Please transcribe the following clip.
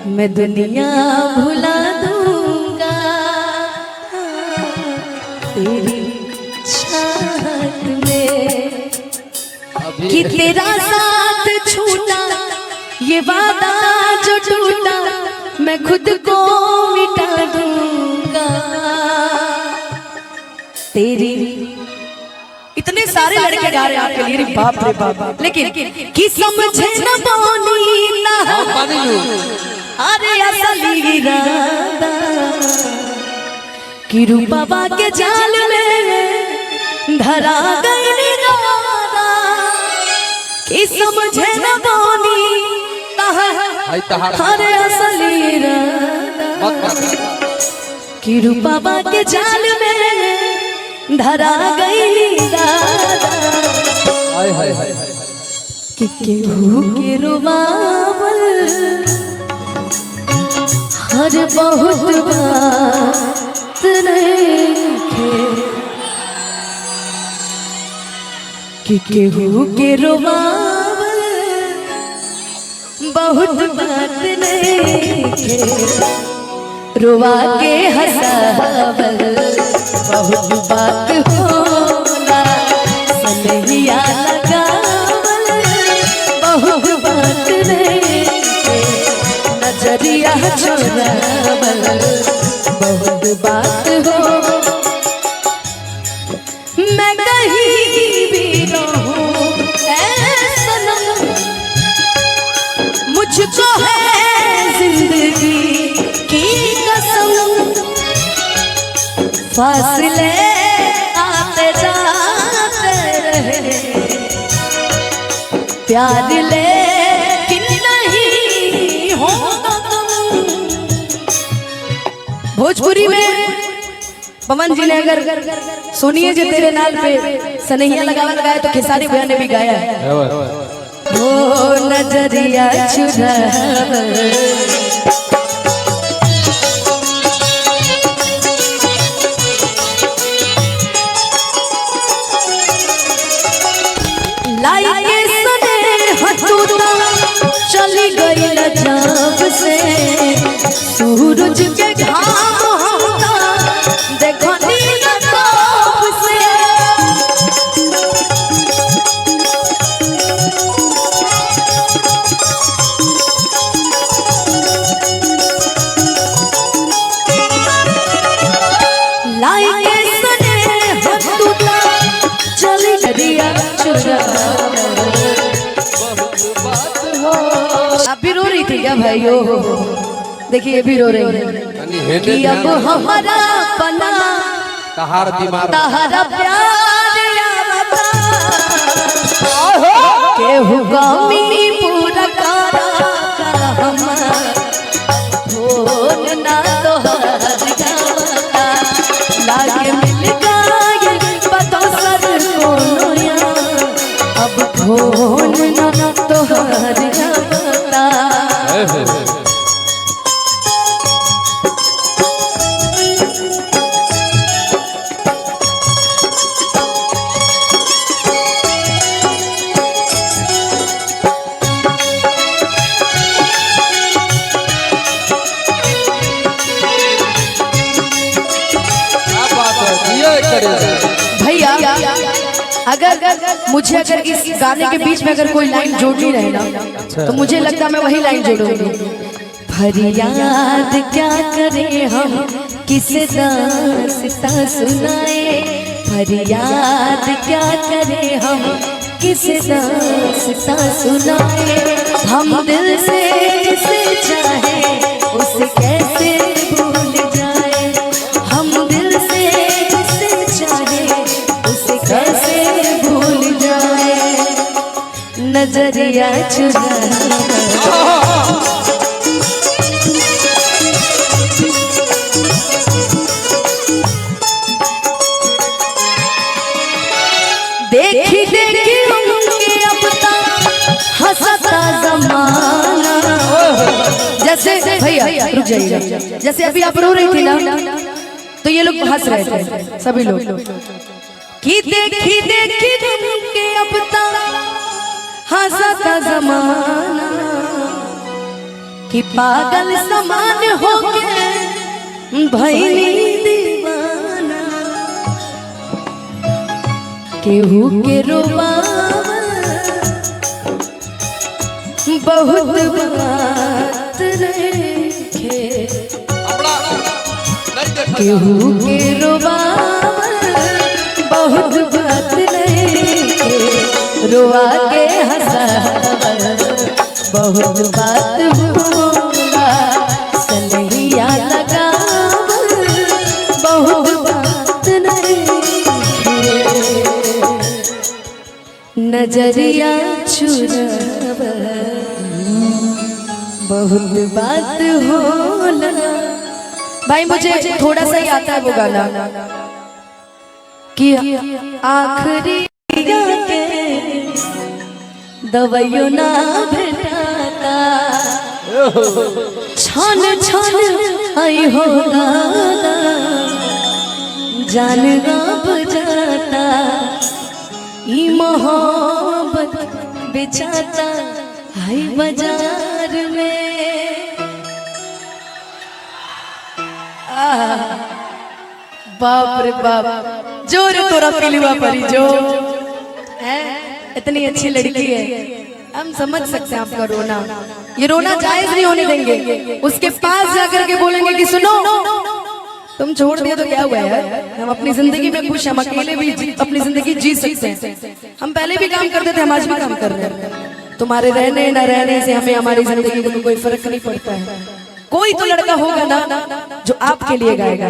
मैं दुनिया भुला दूंगा तेरी चाहत में कि तेरा साथ छूटा ये वादा जो टूटा मैं खुद को मिटा दूंगा तेरी। इतने सारे लड़के गा रहे हैं आपके लिए, बाप रे बाप, लेकिन कि समझे न पानी ना अरे असली इरादा कि रूपा के जाल में धरा गई निरादा कि समझे न पानी अरे असली इरादा कि रूपा के जाल में धरा गई दादा कि केहू के रुबावल हर बहुत बात रखे कि केहू के रुबावल बहुत बात रखे रुआ के हंसावल बहुत बात होला सनहिया लगावल बहुत बात रे नजरिया चोरावल बहुत बात हो। मैं कहीं भी रहूं ऐ सनम मुझको है जिंदगी की कसम फासले आते जाते रहे प्यार ले कि नहीं होगा तुम। भोजपुरी में पवन जी ने अगर सुनिए जो तेरे नाल पे सनहिया लगावल गाया तो खेसारी भैया ने भी गाया है ओ नजरिया चुरावल चली गई जब से सूरज के घाम देखो नीला ताप से लाइए सने हटूटा चली गरिया आप भी रो रही थी क्या भाइयों? देखिए भी रो रही है कि अब हमारा पना तहारा प्यार यावता केहू कमी पूरा करा हमारा भोल ना तोहर गावता लागे मिल गए पतो सर कोनो यार अब भोल ना तोहर गावता। भैया अगर मुझे अगर इस गाने के बीच में अगर कोई लाइन जोड़नी रहे ना तो मुझे लगता मैं वही लाइन जोड़ूंगी। फरियाद क्या करें हम किसे दास्तां सुनाए फरियाद क्या करें हम किसे दास्तां सुनाए हम दिल से जिसे चाहे उसे कैसे भूल जाए हम दिल से जिसे चाहे उसे कैसे भूल जाए नजरिया चुरा देखी देखी उनके अब तक हंसता जमाना जैसे भैया रुक जाइए जैसे अभी आप रो रही थी ना तो ये लोग हंस रहे थे सभी लोग कि देखी देखी उनके अब तक हंसता जमाना कि पागल समान होके भइनी दीवाना, केहू के रोबावा बहुत बात रखे, केहू के रोबावा बहुत बात रखे, रोआ के हंसावा बहुत बात होला, सनहिया लगावा बहुत बात रखे, नजरिया चुरावा बहुत बात होला। भाई मुझे थोड़ा सा ही आता है वो गाना कि आखिरी के दवाइयों ना भेटाता, छान छान आई हो दादा जान गाब जाता, ई मोहब्बत बेचाता हाय बाजार में। बाप रे बाप, जोर तोरा पिलुआ परी जो है, इतनी अच्छी लड़की है, हम समझ सकते हैं आपका रोना, ये रोना जायज नहीं होने देंगे। उसके पास जाकर के बोलेंगे कि सुनो तुम छोड़ दिया तो क्या हुआ है, हम अपनी जिंदगी में खुश, हम अकेले भी अपनी जिंदगी जी सकते हैं, हम पहले भी काम करते थे, हम आज भी काम कर रहे हैं, तुम्हारे रहने न रहने से हमें हमारी जिंदगी में कोई फर्क नहीं पड़ता है। कोई तो लड़का होगा ना जो आपके लिए गाएगा।